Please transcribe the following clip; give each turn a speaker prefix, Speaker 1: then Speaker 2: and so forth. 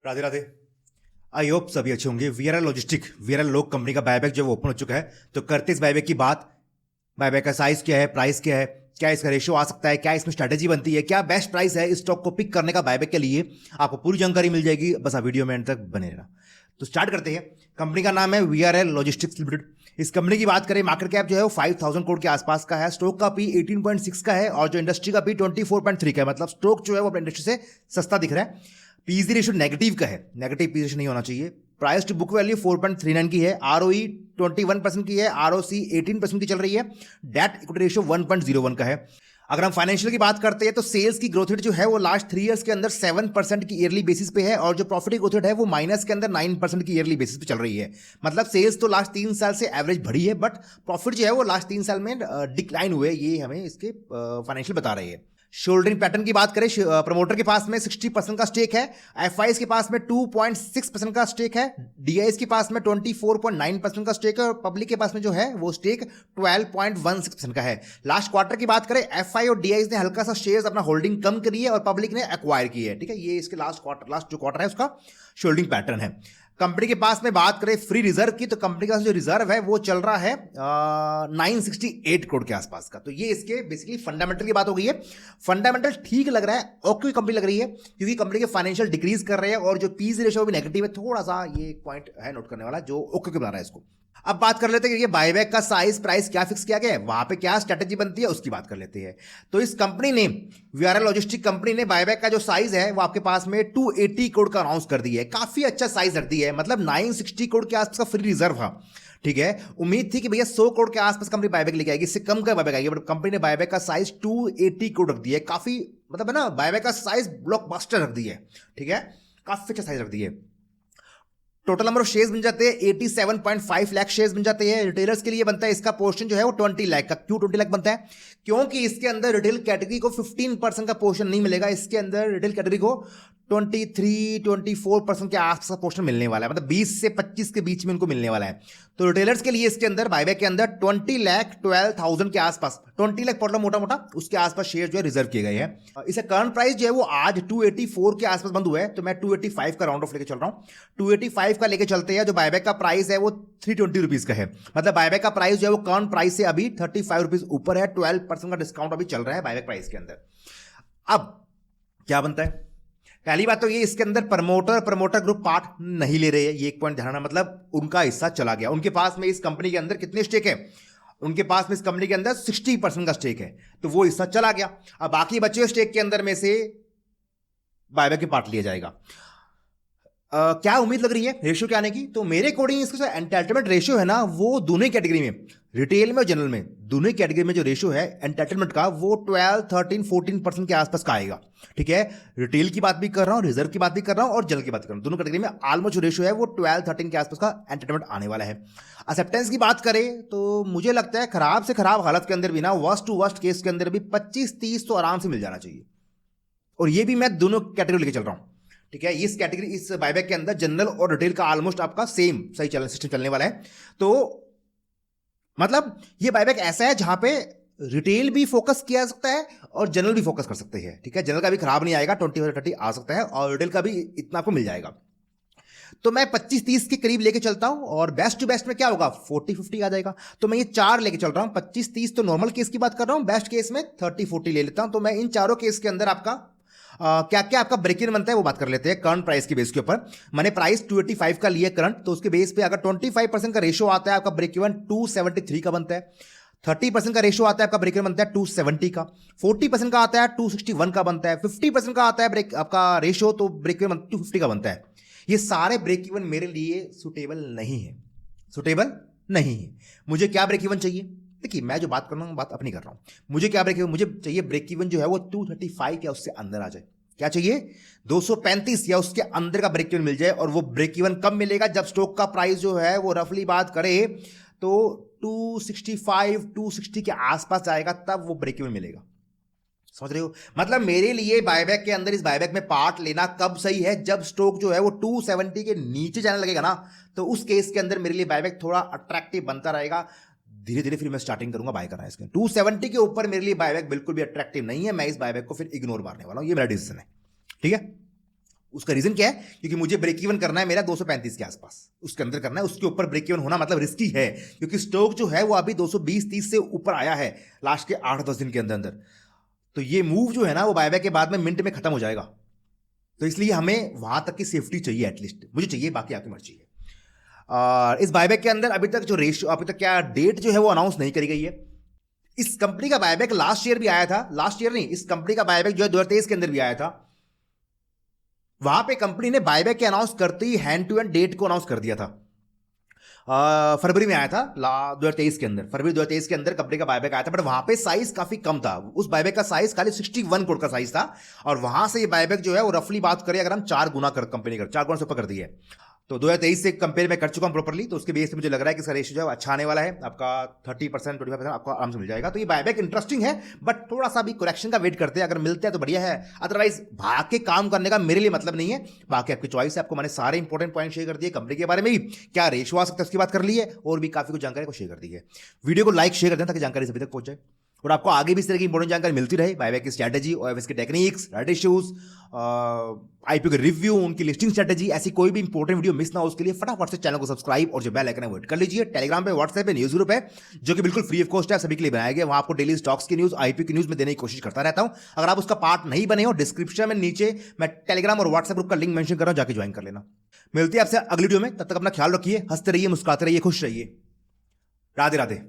Speaker 1: Radhe Radhe. I hope सभी अच्छे होंगे। वीआरएल लॉजिस्टिक वीआरएल लोग कंपनी का बायबैक जो ओपन हो चुका है, तो करते इस बायबैक की बात। बायबैक का साइज क्या है, प्राइस क्या है, क्या इसका रेशियो आ सकता है, क्या इसमें स्ट्रैटेजी बनती है, क्या बेस्ट प्राइस है इस स्टॉक को पिक करने का बायबैक के लिए, आपको पूरी जानकारी मिल जाएगी। बस आप वीडियो में एंड तक बने रहना। तो स्टार्ट करते हैं। कंपनी का नाम है वीआरएल लॉजिस्टिक्स लिमिटेड। इस कंपनी की बात करें, मार्केट कैप जो है वो 5000 करोड़ के आसपास का है। स्टॉक का पी 18.6 का है और जो इंडस्ट्री का पी 24.3 का है। मतलब स्टॉक जो है वो अपने इंडस्ट्री से सस्ता दिख रहा है। पीजी रेशियो नेगेटिव का है, नेगेटिव पीजी रेशियो नहीं होना चाहिए। प्राइस टू बुक वैल्यू 4.39 की है। आरओई 21% की है। आरओसी 18% की चल रही है। डेट इक्विटी रेशियो 1.01 का है। अगर हम फाइनेंशियल की बात करते हैं तो सेल्स की ग्रोथ रेट जो है वो लास्ट 3 इयर्स के अंदर 7% की ईयरली बेसिस पे है और जो प्रॉफिट की ग्रोथ रेट है वो माइनस के अंदर 9% की ईयरली बेसिस पे चल रही है। मतलब सेल्स तो लास्ट 3 साल से एवरेज बढ़ी है, बट प्रॉफिट जो है वो लास्ट 3 साल में डिक्लाइन हुए, ये हमें इसके फाइनेंशियल बता रहे हैं। शोल्डरिंग पैटर्न की बात करें, प्रमोटर के पास में 60% का स्टेक है। एफआईएस के पास में 2.6% का स्टेक है। डीआईएस के पास में 24.9% का स्टेक है और पब्लिक के पास में जो है वो स्टेक 12.16% का है। लास्ट क्वार्टर की बात करें, एफआई और डीआईएस ने हल्का सा शेयर्स अपना होल्डिंग कम करी है और पब्लिक ने एक्वायर की है। ठीक है, ये इसके लास्ट जो क्वार्टर है उसका शोल्डिंग पैटर्न है। कंपनी के पास में बात करें फ्री रिजर्व की, तो कंपनी का जो रिजर्व है वो चल रहा है 968 करोड़ के आसपास का। तो ये इसके बेसिकली फंडामेंटल की बात हो गई है। फंडामेंटल ठीक लग रहा है, ओके कंपनी लग रही है, क्योंकि कंपनी के फाइनेंशियल डिक्रीज कर रहे हैं और जो पीजी रेशियो भी नेगेटिव है। थोड़ा सा ये एक पॉइंट है नोट करने वाला, जो ओके बना रहा है इसको। अब बात कर लेते हैं कि ये बायबैक का साइज प्राइस क्या फिक्स किया गया है, वहां पे क्या स्ट्रेटेजी बनती है, उसकी बात कर लेते हैं। तो इस कंपनी ने, वीआरएल लॉजिस्टिक कंपनी ने बायबैक का जो साइज है वो आपके पास में 280 करोड़ का अनाउंस कर दिया है। काफी अच्छा साइज रख दिया है, मतलब 960 करोड़ के आसपास का फ्री रिजर्व था। ठीक है, उम्मीद थी कि भैया 100 करोड़ के आसपास कंपनी बायबैक लेके आएगी, इससे कम का बायबैक आएगी, बट कंपनी ने बायबैक का साइज 280 करोड़ रख दिया है। काफी मतलब है ना, बायबैक का साइज ब्लॉकबस्टर रख दिया है। ठीक है, काफी अच्छा साइज रख दिया है। टोटल नंबर ऑफ शेयर्स बन जाते हैं 87.5 लाख शेयर्स बन जाते हैं। रिटेलर्स के लिए बनता है इसका पोर्शन जो है वो 20 लाख का। क्यों 20 लाख बनता है? क्योंकि इसके अंदर रिटेल कैटेगरी को 15% का पोर्शन नहीं मिलेगा। इसके अंदर रिटेल कैटेगरी को 23-24% के आसपास का पोर्शन मिलने वाला है, मतलब 20 से 25 के बीच में उनको मिलने वाला है। तो रिटेलर्स के लिए इसके अंदर बायबैक के अंदर 20,12,000 के आसपास, 20 लाख पढ़ लो मोटा मोटा, उसके आसपास शेयर जो है रिजर्व किए गए हैं। इसका करंट प्राइस जो है वो आज 284 के आसपास बंद हुआ है, तो मैं 285 का राउंड ऑफ लेके चल रहा हूं। 285 का लेके चलते हैं। जो बायबैक का प्राइस है वो 320 रुपीज का है। मतलब बायबैक का प्राइस जो है वो करंट प्राइस से अभी 35 रुपीज ऊपर है। 12% का डिस्काउंट अभी चल रहा है बायबैक प्राइस के अंदर। अब क्या बनता है? पहली बात तो ये, इसके अंदर प्रमोटर ग्रुप पार्ट नहीं ले रहे हैं, ये एक पॉइंट ध्यान रखना। मतलब उनका हिस्सा चला गया। उनके पास में इस कंपनी के अंदर कितने स्टेक है? उनके पास में इस कंपनी के अंदर 60% का स्टेक है, तो वो हिस्सा चला गया। अब बाकी बचे स्टेक के अंदर में से बायबैक के पार्ट लिया जाएगा। क्या उम्मीद लग रही है रेशियो क्या आने की? तो मेरे अकॉर्डिंग इसका जो एंटाइटलमेंट रेशियो है ना, वो दोनों कैटेगरी में, रिटेल में और जनरल में, दोनों कैटेगरी में जो रेशियो है एंटाइटलमेंट का, वो 12, 13, 14% के आसपास का आएगा। ठीक है, रिटेल की बात भी कर रहा हूं, रिजर्व की बात भी कर रहा हूं और जनरल की बात कर रहा हूं। दोनों कैटेगरी में ऑलमोस्ट जो रेशियो है वो 12, 13 के आसपास का एंटाइटलमेंट आने वाला है। एक्सेप्टेंस की बात करें तो मुझे लगता है खराब से खराब हालत के अंदर भी ना, वर्स्ट टू वर्स्ट केस के अंदर भी 25-30 तो आराम से मिल जाना चाहिए। और ये भी मैं दोनों कैटेगरी लेके चल रहा हूं। ठीक है, इस कैटेगरी, इस बायबैक के अंदर जनरल और रिटेल का ऑलमोस्ट आपका सेम सही सिस्टम चलने वाला है। तो मतलब ये बायबैक ऐसा है जहां पे रिटेल भी फोकस किया जा सकता है और जनरल भी फोकस कर सकते हैं। ठीक है, जनरल का भी खराब नहीं आएगा, 20-30 आ सकता है और रिटेल का भी इतना आपको मिल जाएगा। तो मैं 25-30 के करीब लेके चलता हूं और बेस्ट टू बेस्ट में क्या होगा, 40-50 आ जाएगा। तो मैं ये 4 लेके चल रहा हूं। 25-30 तो नॉर्मल केस की बात कर रहा हूं, बेस्ट केस में 30-40 ले लेता हूं। तो मैं इन चारों केस के अंदर आपका क्या क्या आपका ब्रेक इवन बनता है वो बात कर लेते हैं। करंट प्राइस के बेस के ऊपर मैंने प्राइस 285 का लिया करंट, तो उसके बेस पे अगर 25% का रेशियो आता है आपका ब्रेक इवन 273 का बनता है। 30% का रेशियो आता है आपका ब्रेक इवन बनता है 270 का। 40% का आता है 261 का बनता है। 50% का आता है ब्रेक आपका रेशियो, तो ब्रेक इवन 250 का बनता है। ये सारे ब्रेक इवन मेरे लिए सुटेबल नहीं है, सुटेबल नहीं है। मुझे क्या ब्रेक इवन चाहिए? देखिए, मैं जो बात कर रहा हूँ बात अपनी कर रहा हूँ। मुझे क्या ब्रेक इवन? मुझे चाहिए ब्रेक इवन जो है वो 235 या उससे अंदर आ जाए। क्या चाहिए? 235 या उसके अंदर का ब्रेक इवन मिल जाए। और वो ब्रेक इवन कब मिलेगा? जब स्टॉक का प्राइस जो है वो रफली बात करे तो 265, 260 के आसपास जाएगा, तब वो ब्रेक इवन मिलेगा। समझ रहे हो? मतलब मेरे लिए बायबैक के अंदर, इस बायबैक में पार्ट लेना कब सही है? जब स्टॉक जो है वो 270 के नीचे जाने लगेगा ना, तो उस केस के अंदर मेरे लिए बायबैक थोड़ा अट्रैक्टिव बनता रहेगा। धीरे धीरे फिर मैं स्टार्टिंग करूंगा बाय करना है इसके। 270 के ऊपर मेरे लिए बायबैक बिल्कुल भी अट्रैक्टिव नहीं है। मैं इस बायबैक को फिर इग्नोर मारने वाला हूं, ये मेरा डिसीजन है। ठीक है, उसका रीजन क्या है? क्योंकि मुझे ब्रेक इवन करना है मेरा 235 के आसपास, उसके अंदर करना है, उसके ऊपर ब्रेक इवन होना मतलब रिस्की है, क्योंकि स्टॉक जो है वो अभी 220-30 से ऊपर आया है लास्ट के 8-10 दिन के अंदर अंदर। तो ये मूव जो है ना वो बायबैक के बाद में मिनट में खत्म हो जाएगा, तो इसलिए हमें वहां तक की सेफ्टी चाहिए, एटलीस्ट मुझे चाहिए, बाकी आपकी मर्जी है। और इस बायबैक के अंदर अभी तक जो रेशियो, अभी तक क्या डेट जो है वो अनाउंस नहीं करी गई है। इस कंपनी का बायबैक लास्ट ईयर भी आया था, लास्ट ईयर नहीं, इस कंपनी का बायबैक जो है 2023 के अंदर भी आया था। वहां पे कंपनी ने बायबैक के अनाउंस करते ही हैंड टू हैंड डेट को अनाउंस कर दिया था। फरवरी में आया था 2023 के अंदर, फरवरी 2023 के अंदर कंपनी का बायबैक आया था, बट वहां पे साइज काफी कम था। उस बायबैक का साइज खाली 61 करोड़ का साइज था, और वहां से ये बायबैक जो है वो रफली बात करें अगर हम 4 गुना कर, कंपनी कर 4 गुना से ऊपर कर दी है। तो 2023 से कंपेयर मैं कर चुका हूं प्रॉपर्ली, तो उसके बेस पे मुझे लग रहा है कि इसका रेशियो जो है अच्छा आने वाला है, आपका 30% 25% आपको आराम से मिल जाएगा। तो ये बायबैक इंटरेस्टिंग है, बट थोड़ा सा भी करेक्शन का वेट करते हैं, अगर मिलता है तो बढ़िया है, अदरवाइज भाग के काम करने का मेरे लिए मतलब नहीं है। बाकी आपकी चॉइस है, आपको मैंने सारे इंपॉर्टेंट पॉइंट शेयर कर दिए, कंपनी के बारे में भी क्या रेशियो आ सकता है उसकी बात कर ली है, और भी काफी कुछ जानकारी को शेयर कर दी है। वीडियो को लाइक शेयर कर दें ताकि जानकारी सभी तक पहुंच जाए, और आपको आगे भी इस तरह की इंपॉर्टेंट जानकारी मिलती रहे, बायबैक की स्ट्रैटेजी, ओएफएस की टेक्निक्स, राइट इश्यूज, आईपीओ के रिव्यू, उनकी लिस्टिंग स्ट्रैटेजी, ऐसी कोई भी इंपॉर्टेंट वीडियो मिस ना हो उसके लिए फटाफट से चैनल को सब्सक्राइब और जो बेल आइकन है वो हिट कर लीजिए। टेलीग्राम पे, व्हाट्सएप पे, न्यूज ग्रुप है जो कि बिल्कुल फ्री ऑफ कॉस्ट है, सभी के लिए बनाया गया, वहां आपको डेली स्टॉक्स की न्यूज, आईपीओ की न्यूज में देने की कोशिश करता रहता हूं। अगर आप उसका पार्ट नहीं बने हो, डिस्क्रिप्शन में नीचे मैं टेलीग्राम और व्हाट्सएप ग्रुप का लिंक मेंशन कर रहा हूं, जाके ज्वाइन कर लेना। मिलती है आपसे अगली वीडियो में, तब तक अपना ख्याल रखिए, हंसते रहिए, मुस्कुराते रहिए, खुश रहिए। राधे राधे।